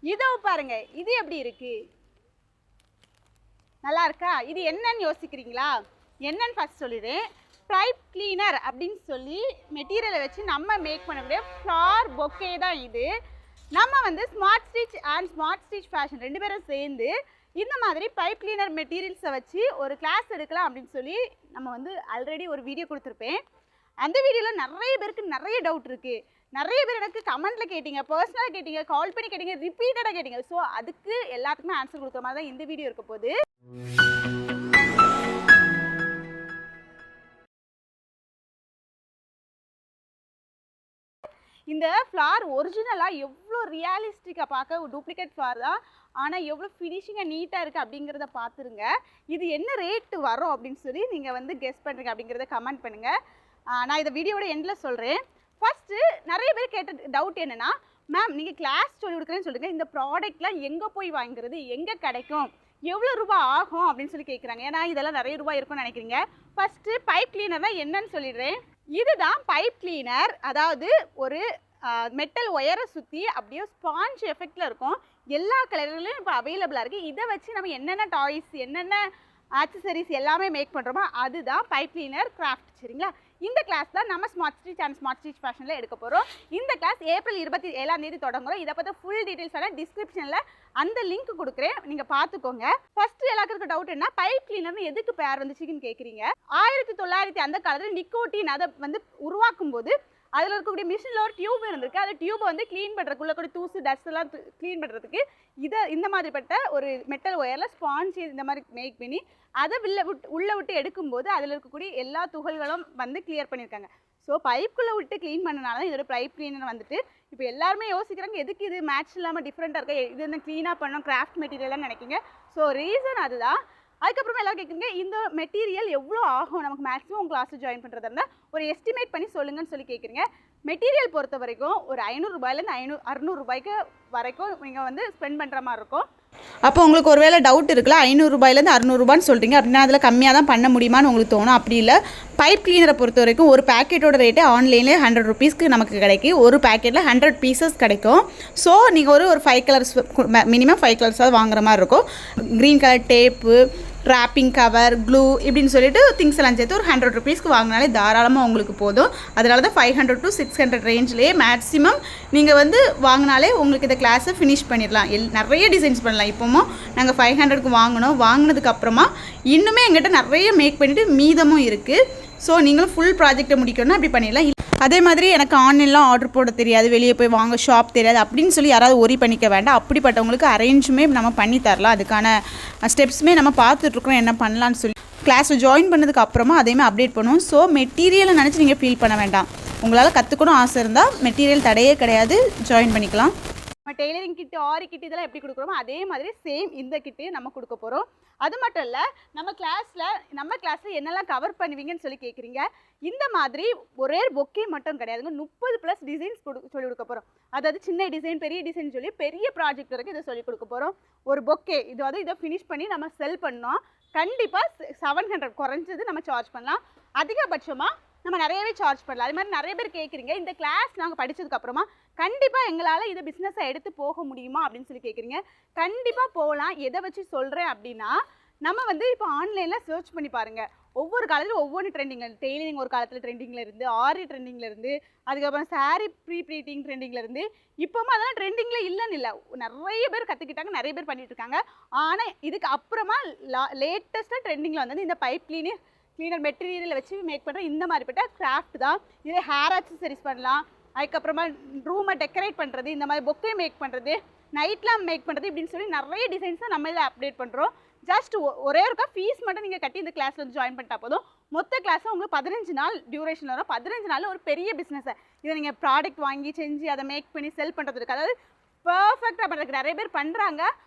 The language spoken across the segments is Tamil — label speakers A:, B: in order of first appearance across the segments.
A: இதோ பாருங்க, இது எப்படி இருக்கு? நல்லா இருக்கா? இது என்னன்னு யோசிக்கிறீங்களா? என்னன்னு ஃபர்ஸ்ட் சொல்லிடுறேன். பைப் கிளீனர் அப்படின்னு சொல்லி மெட்டீரியலை வச்சு நம்ம மேக் பண்ணக்கூடிய ஃப்ளார் பொக்கே தான் இது. நம்ம வந்து smart stitch and smart stitch fashion 2 பேரும் சேர்ந்து இந்த மாதிரி பைப் கிளீனர் மெட்டீரியல்ஸை வச்சு ஒரு கிளாஸ் எடுக்கலாம் அப்படின்னு சொல்லி நம்ம வந்து ஆல்ரெடி ஒரு வீடியோ கொடுத்துருப்பேன். அந்த வீடியோவில் நிறைய பேருக்கு நிறைய டவுட் இருக்குது. நிறைய பேர் எனக்கு கமெண்ட்டில் கேட்டிங்க, பர்சனலாக கேட்டிங்க, கால் பண்ணி கேட்டிங்க, ரிப்பீட்டடாக கேட்டிங்க. ஸோ அதுக்கு எல்லாத்துக்குமே ஆன்சர் கொடுக்குற மாதிரி தான் இந்த வீடியோ இருக்க போகுது. இந்த ஃப்ளார் ஒரிஜினலாக எவ்வளோ ரியலிஸ்டிக்காக பார்க்க ஒரு டூப்ளிகேட் ஃப்ளார் தான், ஆனால் எவ்வளோ ஃபினிஷிங்காக நீட்டாக இருக்குது அப்படிங்கிறத பார்த்துருங்க. இது என்ன ரேட்டு வரும் அப்படின்னு சொல்லி நீங்கள் வந்து கெஸ் பண்ணுறீங்க அப்படிங்கிறத கமெண்ட் பண்ணுங்கள். நான் இதை வீடியோட எண்டில் சொல்கிறேன். ஃபஸ்ட்டு நிறைய பேர் கேட்ட டவுட் என்னென்னா, மேம் நீங்கள் கிளாஸ் சொல்லி கொடுக்குறேன்னு சொல்லுங்கள், இந்த ப்ராடக்ட்லாம் எங்கே போய் வாங்குறது, எங்கே கிடைக்கும், எவ்வளோ ரூபா ஆகும் அப்படின்னு சொல்லி கேட்குறாங்க. ஏன்னா இதெல்லாம் நிறைய ரூபாய் இருக்கும்னு நினைக்கிறீங்க. ஃபஸ்ட்டு பைப் கிளீனர்னால் என்னன்னு சொல்லிடுறேன். இதுதான் பைப் கிளீனர். அதாவது ஒரு மெட்டல் ஒயரை சுற்றி அப்படியே ஸ்பாஞ்ச் எஃபெக்டில் இருக்கும். எல்லா கலர்லையும் இப்போ அவைலபிளாக இருக்குது. இதை வச்சு நம்ம என்னென்ன டாய்ஸ், என்னென்ன ஆக்சசரிஸ் எல்லாமே மேக் பண்ணுறோமோ அதுதான் பைப் கிளீனர் கிராஃப்ட். சரிங்களா? இந்த கிளாஸ் தான் நம்ம smart stitch and smart stitch ஃபேஷனில் எடுக்க போகிறோம். இந்த கிளாஸ் ஏப்ரல் 27 தொடங்குறோம். இதை பற்றி ஃபுல் டீட்டெயில்ஸான டிஸ்கிரிப்ஷனில் அந்த லிங்க் கொடுக்குறேன், நீங்கள் பார்த்துக்கோங்க. ஃபஸ்ட்டு எல்லாருக்கும் டவுட் என்ன, பைப் கிளீனர் எதுக்கு பேர் வந்துச்சுன்னு கேட்குறீங்க. 1900 அந்த காலத்தில் நிக்கோட்டின் அதை வந்து உருவாக்கும் போது அதில் இருக்கக்கூடிய மிஷினில் ஒரு டியூப் இருந்திருக்கு. அந்த டியூப்பை வந்து க்ளீன் பண்ணுறதுக்குள்ளே கூட தூசு டஸ்ட் எல்லாம் க்ளீன் பண்ணுறதுக்கு இந்த மாதிரிப்பட்ட ஒரு மெட்டல் ஒயரில் ஸ்பாஞ்ச் இந்த மாதிரி மேக் பண்ணி அதை உள்ளே விட்டு எடுக்கும்போது அதில் இருக்கக்கூடிய எல்லா துகள்களும் வந்து கிளியர் பண்ணியிருக்காங்க. ஸோ பைப்புக்குள்ளே விட்டு க்ளீன் பண்ணனால தான் இதோட பைப் கிளீனர் வந்துட்டு இப்போ எல்லாருமே யோசிக்கிறாங்க, எதுக்கு இது மேட்ச் இல்லாமல் டிஃப்ரெண்ட்டாக இருக்கா, இது என்ன க்ளீனாக பண்ணோம் கிராஃப்ட் மெட்டீரியலாக நினைக்கிங்க. ஸோ ரீசன் அதுதான். அதுக்கப்புறமா எல்லாம் கேட்குறீங்க, இந்த மெட்டீரியல் எவ்வளோ ஆகும் நமக்கு மேக்ஸிமம் கிளாஸில் ஜாயின் பண்ணுறதா இருந்தால் ஒரு எஸ்டிமேட் பண்ணி சொல்லுங்கன்னு சொல்லி கேட்குறீங்க. மெட்டீரியல் பொறுத்த வரைக்கும் ஒரு 500 ரூபாயிலேருந்து 600 ரூபாய்க்கு வரைக்கும் நீங்கள் வந்து ஸ்பெண்ட் பண்ணுற மாதிரி இருக்கும். அப்போ உங்களுக்கு ஒரு வேளை டவுட் இருக்குல்ல, 500 ரூபாயிலேருந்து 600 ரூபான்னு சொல்கிறீங்க அப்படின்னா அதில் கம்மியாக தான் பண்ண முடியுமான்னு உங்களுக்கு தோணும். அப்படி இல்லை. பைப் கிளீனரை பொறுத்த வரைக்கும் ஒரு பேக்கெட்டோட ரேட்டு ஆன்லைன்லேயே 100 ருபீஸ்க்கு நமக்கு கிடைக்கும். ஒரு பேக்கெட்டில் 100 பீசஸ் கிடைக்கும். ஸோ நீங்கள் ஒரு 5 கலர்ஸ் மினிமம் 5 கலர்ஸாவது வாங்குற மாதிரி இருக்கும். Green colour tape, wrapping cover, glue இப்படின்னு சொல்லிட்டு திங்ஸ் எல்லாம் சேர்த்து ஒரு 100 ருபீஸ்க்கு வாங்கினாலே தாராளமாக உங்களுக்கு போதும். அதனால தான் 500 to 600 ரேஞ்சிலேயே மேக்ஸிமம் நீங்கள் வந்து வாங்கினாலே உங்களுக்கு இந்த கிளாஸை ஃபினிஷ் பண்ணிடலாம். நிறைய டிசைன்ஸ் பண்ணலாம். இப்போவும் நாங்கள் 500க்கு வாங்கினதுக்கப்புறமா இன்னுமே எங்கிட்ட நிறைய மேக் பண்ணிவிட்டு மீதமும் இருக்குது. ஸோ நீங்களும் ஃபுல் ப்ராஜெக்டை முடிக்கணும்னா அப்படி பண்ணிடலாம். அதே மாதிரி எனக்கு ஆன்லைன்லாம் ஆர்டர் போட தெரியாது, வெளியே போய் வாங்க ஷாப் தெரியாது அப்படின்னு சொல்லி யாராவது ஒரி பண்ணிக்க வேண்டாம். அப்படிப்பட்டவங்களுக்கு அரேஞ்சுமே நம்ம பண்ணி தரலாம். அதுக்கான ஸ்டெப்ஸுமே நம்ம பார்த்துட்ருக்கோம் என்ன பண்ணலான்னு சொல்லி. கிளாஸில் ஜாயின் பண்ணதுக்கு அப்புறமா அதையுமே அப்டேட் பண்ணுவோம். ஸோ மெட்டீரியலை நினச்சி நீங்கள் ஃபீல் பண்ண வேண்டாம். உங்களால் கற்றுக்கணும் ஆசை இருந்தால் மெட்டீரியல் தடையே கிடையாது, ஜாயின் பண்ணிக்கலாம். நம்ம டெய்லரிங் கிட்டு, ஆரி கிட்டு இதெல்லாம் எப்படி கொடுக்குறோமோ அதே மாதிரி சேம் இந்த கிட்டையும் நம்ம கொடுக்க போகிறோம். அது மட்டும் இல்லை, நம்ம கிளாஸில் என்னெல்லாம் கவர் பண்ணுவீங்கன்னு சொல்லி கேட்குறீங்க. இந்த மாதிரி ஒரே பொக்கே மட்டும் கிடையாதுங்க, 30+ டிசைன்ஸ் சொல்லி கொடுக்க போகிறோம். அதாவது சின்ன டிசைன், பெரிய டிசைன் சொல்லி பெரிய ப்ராஜெக்ட் வரைக்கும் இதை சொல்லிக் கொடுக்க போகிறோம். ஒரு பொக்கே இதை ஃபினிஷ் பண்ணி நம்ம செல் பண்ணோம். கண்டிப்பாக 700 குறைஞ்சது நம்ம சார்ஜ் பண்ணலாம். அதிகபட்சமாக நம்ம நிறையவே சார்ஜ் பண்ணலாம். அது மாதிரி நிறைய பேர் கேட்குறீங்க, இந்த கிளாஸ் நாங்கள் படித்ததுக்கப்புறமா கண்டிப்பாக எங்களால் இதை பிஸ்னஸை எடுத்து போக முடியுமா அப்படின்னு சொல்லி கேட்குறீங்க. கண்டிப்பாக போகலாம். எதை வச்சு சொல்கிறேன் அப்படின்னா, நம்ம வந்து இப்போ ஆன்லைனில் சர்ச் பண்ணி பாருங்கள். ஒவ்வொரு காலத்திலும் ஒவ்வொன்று ட்ரெண்டிங்கில், டெய்லரிங் ஒரு காலத்தில் ட்ரெண்டிங்கில் இருந்து, ஆரி ட்ரெண்டிங்கில் இருந்து, அதுக்கப்புறம் சாரீ ப்ளீட்டிங் ட்ரெண்டிங்கில் இருந்து, இப்போவும் அதெல்லாம் ட்ரெண்டிங்கில் இல்லைன்னு இல்லை, நிறைய பேர் கற்றுக்கிட்டாங்க, நிறைய பேர் பண்ணிகிட்டு இருக்காங்க. ஆனால் இதுக்கு அப்புறமா லேட்டஸ்ட்டாக ட்ரெண்டிங்கில் வந்தது இந்த பைப் கிளீனர் மெட்டீரியலை வச்சு மேக் பண்ணுற இந்த மாதிரிப்பட்ட கிராஃப்ட் தான். இதே ஹேர் ஆக்சசரிஸ் பண்ணலாம். அதுக்கப்புறமா ரூமை டெக்கரேட் பண்ணுறது, இந்த மாதிரி பொக்கே மேக் பண்ணுறது, நைட்லாம் மேக் பண்ணுறது இப்படின்னு சொல்லி நிறைய டிசைன்ஸை நம்ம இதில் அப்டேட் பண்ணுறோம். ஜஸ்ட் ஒரே ஒருக்கா ஃபீஸ் மட்டும் நீங்கள் கட்டி இந்த கிளாஸில் வந்து ஜாயின் பண்ணிட்டா போதும். மொத்த கிளாஸும் உங்களுக்கு 15 நாள் டியூரேஷன் வரும். 15 நாள் ஒரு பெரிய பிஸ்னஸை இதை நீங்கள் ப்ராடக்ட் வாங்கி செஞ்சு அதை மேக் பண்ணி செல் பண்ணுறதுக்கு, அதாவது பர்ஃபெக்டாக பண்ணுறதுக்கு நிறைய பேர் பண்ணுறாங்க.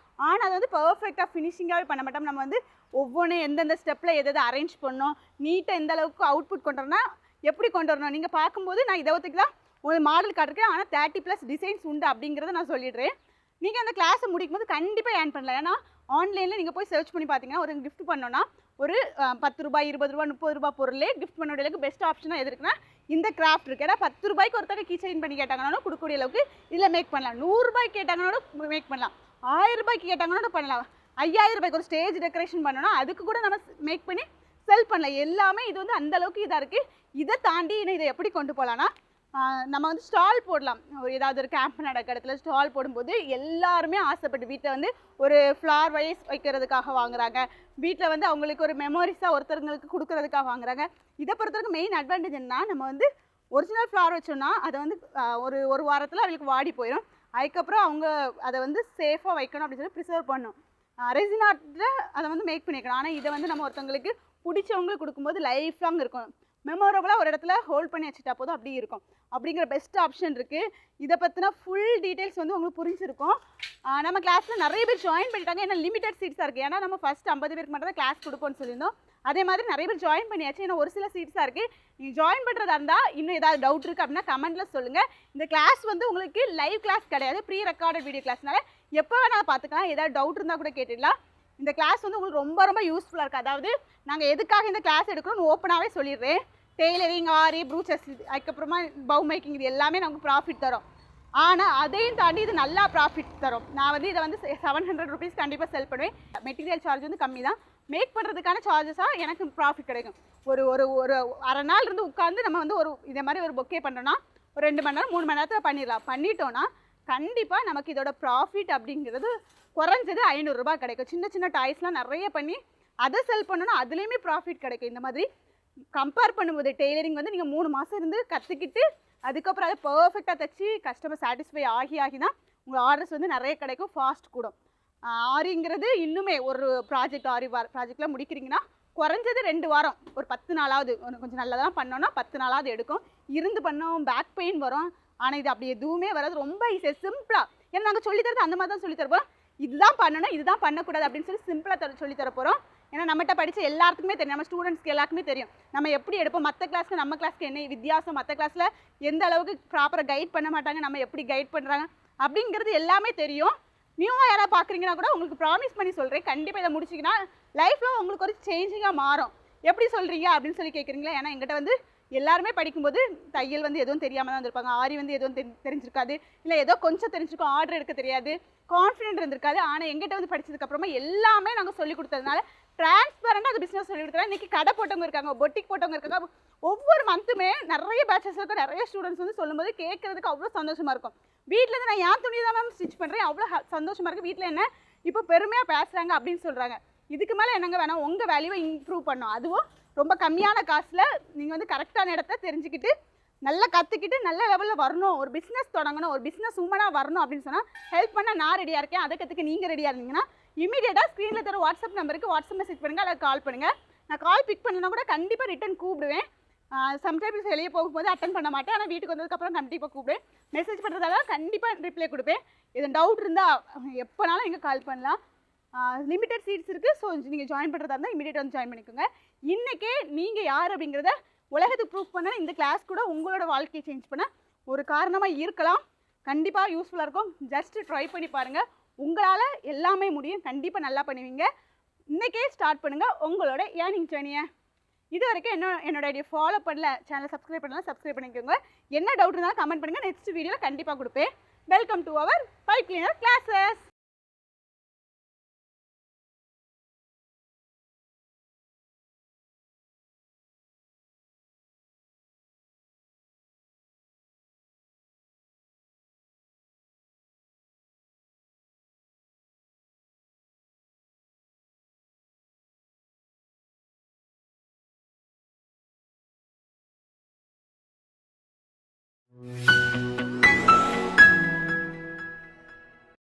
A: ஆனால் அது வந்து பர்ஃபெக்டாக ஃபினிஷிங்காகவே பண்ண மாட்டோம். நம்ம வந்து ஒவ்வொன்றும் எந்தெந்த ஸ்டெப்பில் எதை அரேஞ்ச் பண்ணோம், நீட்டாக எந்த அளவுக்கு அவுட்புட் கொண்டு வரணும்னா எப்படி கொண்டு வரணும். நீங்கள் பார்க்கும்போது நான் இதை ஒத்துக்கு தான் ஒரு மாடல் காட்டிருக்கேன். ஆனால் 30+ டிசைன்ஸ் உண்டு அப்படிங்கிறத நான் சொல்லிடுறேன். நீங்கள் அந்த கிளாஸை முடிக்கும் போது கண்டிப்பாக ஏர்ன் பண்ணலாம். ஏன்னா ஆன்லைனில் நீங்கள் போய் சர்ச் பண்ணி பார்த்தீங்கன்னா ஒரு கிஃப்ட் பண்ணோன்னா ஒரு 10 ரூபாய் 20 ரூபாய் 30 ரூபாய் பொருளே கிஃப்ட் பண்ண அளவுக்கு பெஸ்ட் ஆப்ஷனாக எது இருக்குன்னா இந்த கிராஃப்ட் இருக்குது. ஏன்னா 10 ரூபாய்க்கு ஒருத்தங்க கீ செயின் பண்ணி கேட்டாங்கன்னாலும் கொடுக்கக்கூடிய அளவுக்கு இதில் மேக் பண்ணலாம். 100 ரூபாய்க்கு கேட்டாங்கன்னாலும் மேக் பண்ணலாம். 1000 ரூபாய்க்கு கேட்டாங்கன்னாலும் பண்ணலாம். 5000 ரூபாய்க்கு ஒரு ஸ்டேஜ் டெக்கரேஷன் பண்ணோன்னா அதுக்கு கூட நம்ம மேக் பண்ணி செல் பண்ணலாம். எல்லாமே இது வந்து அந்த அளவுக்கு இதாக இருக்குது. இதை தாண்டி இன்னும் இதை எப்படி கொண்டு போகலான்னா நம்ம வந்து ஸ்டால் போடலாம். ஒரு ஏதாவது ஒரு கேம்ப் நடக்கிற இடத்துல ஸ்டால் போடும்போது எல்லாருமே ஆசைப்பட்டு வீட்டில் வந்து ஒரு ஃப்ளார் வைஸ் வைக்கிறதுக்காக வாங்குறாங்க. வீட்டில் வந்து அவங்களுக்கு ஒரு மெமரிஸாக ஒருத்தருங்களுக்கு கொடுக்கறதுக்காக வாங்குறாங்க. இதை பொறுத்தவரைக்கும் மெயின் அட்வான்டேஜ் என்ன, நம்ம வந்து ஒரிஜினல் ஃப்ளார் வச்சோன்னா அதை வந்து ஒரு வாரத்தில் அவங்களுக்கு வாடி போயிடும். அதுக்கப்புறம் அவங்க அதை வந்து சேஃபாக வைக்கணும் அப்படின்னு சொல்லி ப்ரிசர்வ் பண்ணணும். ரெசின் ஆர்ட்டில் அதை வந்து மேக் பண்ணிக்கணும். ஆனால் இதை வந்து நம்ம ஒருத்தவங்களுக்கு பிடிச்சவங்களுக்கு கொடுக்கும்போது லைஃப் லாங் இருக்கும். மெமரபுளாக ஒரு இடத்துல ஹோல்ட் பண்ணி வச்சுட்டா போதும், அப்படி இருக்கும். அப்படிங்கிற பெஸ்ட் ஆப்ஷன் இருக்குது. இதை பற்றின ஃபுல் டீட்டெயில்ஸ் வந்து உங்களுக்கு புரிஞ்சிருக்கும். நம்ம கிளாஸில் நிறைய பேர் ஜாயின் பண்ணிட்டாங்க. ஏன்னா லிமிடெட் சீட்ஸாக இருக்குது. ஏன்னா நம்ம ஃபஸ்ட் 50 பேருக்கு மட்டும் தான் கிளாஸ் கொடுப்போம்னு சொல்லியிருந்தோம். அதே மாதிரி நிறைய பேர் ஜாயின் பண்ணியாச்சு. ஏன்னா ஒரு சில சீட்ஸாக இருக்குது. நீங்கள் ஜாயின் பண்ணுறதா இருந்தால் இன்னும் ஏதாவது டவுட் இருக்குது அப்படின்னா கமெண்ட்டில் சொல்லுங்கள். இந்த கிளாஸ் வந்து உங்களுக்கு லைவ் கிளாஸ் கிடையாது, ப்ரீ ரெக்கார்டட் வீடியோ கிளாஸ்னால எப்போ வேணாலும் பார்த்துக்கலாம். ஏதாவது டவுட் இருந்தால் கூட கேட்டுடலாம். இந்த கிளாஸ் வந்து உங்களுக்கு ரொம்ப ரொம்ப யூஸ்ஃபுல்லாக இருக்குது. அதாவது நாங்கள் எதுக்காக இந்த கிளாஸ் எடுக்கணும்னு ஓப்பனாகவே சொல்லிடுறேன். டெய்லரிங், ஆரி, ப்ரூச்சஸ், அதுக்கப்புறமா பவு மேக்கிங், இது எல்லாமே நமக்கு ப்ராஃபிட் தரும். ஆனால் அதையும் தாண்டி இது நல்லா ப்ராஃபிட் தரும். நான் வந்து இதை வந்து 700 ருபீஸ் கண்டிப்பாக செல் பண்ணுவேன். மெட்டீரியல் சார்ஜ் வந்து கம்மி தான். மேக் பண்ணுறதுக்கான சார்ஜஸாக எனக்கு ப்ராஃபிட் கிடைக்கும். ஒரு ஒரு ஒரு அரை நாள் இருந்து உட்காந்து நம்ம வந்து இதே மாதிரி ஒரு பொக்கே பண்ணுறோன்னா ஒரு 2 மணி நேரம் 3 மணி நேரத்தில் பண்ணிடலாம். பண்ணிட்டோன்னா கண்டிப்பாக நமக்கு இதோட ப்ராஃபிட் அப்படிங்கிறது குறைஞ்சது 500 ரூபாய் கிடைக்கும். சின்ன சின்ன டாய்ஸ்லாம் நிறைய பண்ணி அதை செல் பண்ணோன்னா அதுலேயுமே ப்ராஃபிட் கிடைக்கும். இந்த மாதிரி கம்பேர் பண்ணும்போது டெய்லரிங் வந்து நீங்கள் 3 மாதம் இருந்து கற்றுக்கிட்டு அதுக்கப்புறம் அதை பர்ஃபெக்டாக தைச்சி கஸ்டமர் சாட்டிஸ்ஃபை ஆகி தான் உங்கள் ஆர்டர்ஸ் வந்து நிறைய கிடைக்கும், ஃபாஸ்ட் கூடும். ஆரிங்கிறது இன்னுமே ஒரு ப்ராஜெக்ட் ஆரி ப்ராஜெக்ட்லாம் முடிக்கிறீங்கன்னா குறைஞ்சது 2 வாரம், ஒரு 10 நாளாவது கொஞ்சம் நல்லதாக பண்ணோன்னா 10 நாளாவது எடுக்கும். இருந்து பண்ணோம் பேக் பெயின் வரும். ஆனால் இது அப்படி எதுவுமே வராது. ரொம்ப ஈஸியாக சிம்பிளாக, ஏன்னா நாங்கள் சொல்லித்தரது அந்த மாதிரி தான் சொல்லித்தரப்போம். இதுதான் பண்ணணும், இதுதான் பண்ணக்கூடாது அப்படின்னு சொல்லி சிம்பிளாக சொல்லித்தர போகிறோம். ஏன்னா நம்மகிட்ட படித்த எல்லாத்துக்குமே தெரியும், நம்ம ஸ்டூடெண்ட்ஸ்க்கு எல்லாருக்குமே தெரியும் நம்ம எப்படி எடுப்போம். மற்ற கிளாஸ்க்கு நம்ம கிளாஸ்க்கு என்ன வித்தியாசம், மற்ற கிளாஸில் எந்த அளவுக்கு ப்ராப்பராக கைட் பண்ண மாட்டாங்க, நம்ம எப்படி கைட் பண்ணுறாங்க அப்படிங்கிறது எல்லாமே தெரியும். நியூவாக யாராவது பார்க்குறீங்கன்னா கூட உங்களுக்கு ப்ராமிஸ் பண்ணி சொல்கிறேன், கண்டிப்பாக இதை முடிச்சிங்கன்னா லைஃப்பில் உங்களுக்கு ஒரு சேஞ்சிங்காக மாறும். எப்படி சொல்கிறீங்க அப்படின்னு சொல்லி கேட்குறீங்களா? ஏன்னா எங்கிட்ட வந்து எல்லாருமே படிக்கும்போது தையல் வந்து எதுவும் தெரியாமல் தான் இருந்திருப்பாங்க. ஆரி வந்து எதுவும் தெரிஞ்சிருக்காது, இல்லை ஏதோ கொஞ்சம் தெரிஞ்சிருக்கும், ஆர்டர் எடுக்க தெரியாது, கான்ஃபிடென்ட் இருந்திருக்காது. ஆனால் எங்கிட்ட வந்து படித்ததுக்கப்புறமா எல்லாமே நாங்கள் சொல்லிக் கொடுத்ததுனால டிரான்ஸ்பரண்டாக அது பிஸ்னஸ் சொல்லி கொடுத்துறேன். இன்றைக்கி கடை போட்டவங்க இருக்காங்க, பொட்டிக் போட்டவங்க இருக்காங்க. ஒவ்வொரு மந்த்துமே நிறைய பேச்சஸ் இருக்கும். நிறைய ஸ்டூடெண்ட்ஸ் வந்து சொல்லும்போது கேட்குறதுக்கு அவ்வளோ சந்தோஷமாக இருக்கும். வீட்டில் இருந்து நான் என் துணி தான் மேம் ஸ்டிச் பண்ணுறேன், அவ்வளோ சந்தோஷமாக இருக்குது. வீட்டில் என்ன இப்போ பெருமையாக பேசுகிறாங்க அப்படின்னு சொல்கிறாங்க. இதுக்கு மேலே என்னங்க வேணாம், உங்கள் வேல்யூவை இம்ப்ரூவ் பண்ணோம். அதுவும் ரொம்ப கம்மியான காசில் நீங்கள் வந்து கரெக்டான இடத்த தெரிஞ்சுக்கிட்டு நல்லா கற்றுக்கிட்டு நல்ல லெவலில் வரணும், ஒரு பிஸ்னஸ் தொடங்கணும், ஒரு பிஸ்னஸ் உமனாக வரணும் அப்படின்னு சொன்னால் ஹெல்ப் பண்ண நான் ரெடியாக இருக்கேன். அதை கற்றுக்க நீங்கள் ரெடியாக இருந்தீங்கன்னா இமீடியட்டாக ஸ்க்ரீனில் தர வாட்ஸ்அப் நம்பருக்கு வாட்ஸ்அப் மெசேஜ் பண்ணுங்கள், அதை கால் பண்ணுங்கள். நான் கால் பிக் பண்ணனா கூட கண்டிப்பாக ரிட்டன் கூப்பிடுவேன். சம்டைம்ஸ் வெளியே போகும்போது அட்டன் பண்ண மாட்டேன், ஆனால் வீட்டுக்கு வந்ததுக்கப்புறம் கண்டிப்பாக கூப்பிடுவேன். மெசேஜ் பண்ணுறதால கண்டிப்பாக ரிப்ளை கொடுப்பேன். எதுவும் டவுட் இருந்தால் எப்போனாலும் எங்கே கால் பண்ணலாம். லிமிட்டட் சீட்ஸ் இருக்குது. ஸோ நீங்கள் ஜாயின் பண்ணுறதா இருந்தால் இமீடியட்டாக வந்து ஜாயின் பண்ணிக்கோங்க. இன்றைக்கே நீங்கள் யார் அப்படிங்கிறத உலகத்துக்கு ப்ரூஃப் பண்ண இந்த கிளாஸ் கூட உங்களோட வாழ்க்கையை சேஞ்ச் பண்ண ஒரு காரணமாக இருக்கலாம். கண்டிப்பாக யூஸ்ஃபுல்லாக இருக்கும். ஜஸ்ட் ட்ரை பண்ணி பாருங்கள், உங்களால் எல்லாமே முடியும். கண்டிப்பாக நல்லா பண்ணுவீங்க. இன்றைக்கே ஸ்டார்ட் பண்ணுங்கள் உங்களோட ஏர்னிங் ஜர்னியை. இது வரைக்கும் என்னோட ஐடியா ஃபாலோ பண்ணல, சேனல் சப்ஸ்கிரைப் பண்ணலாம், சப்ஸ்கிரைப் பண்ணிக்கோங்க. என்ன டவுட் இருந்தாலும் கமெண்ட் பண்ணுங்கள், நெக்ஸ்ட் வீடியோவில் கண்டிப்பாக கொடுப்பேன். Welcome to our pipe cleaner classes.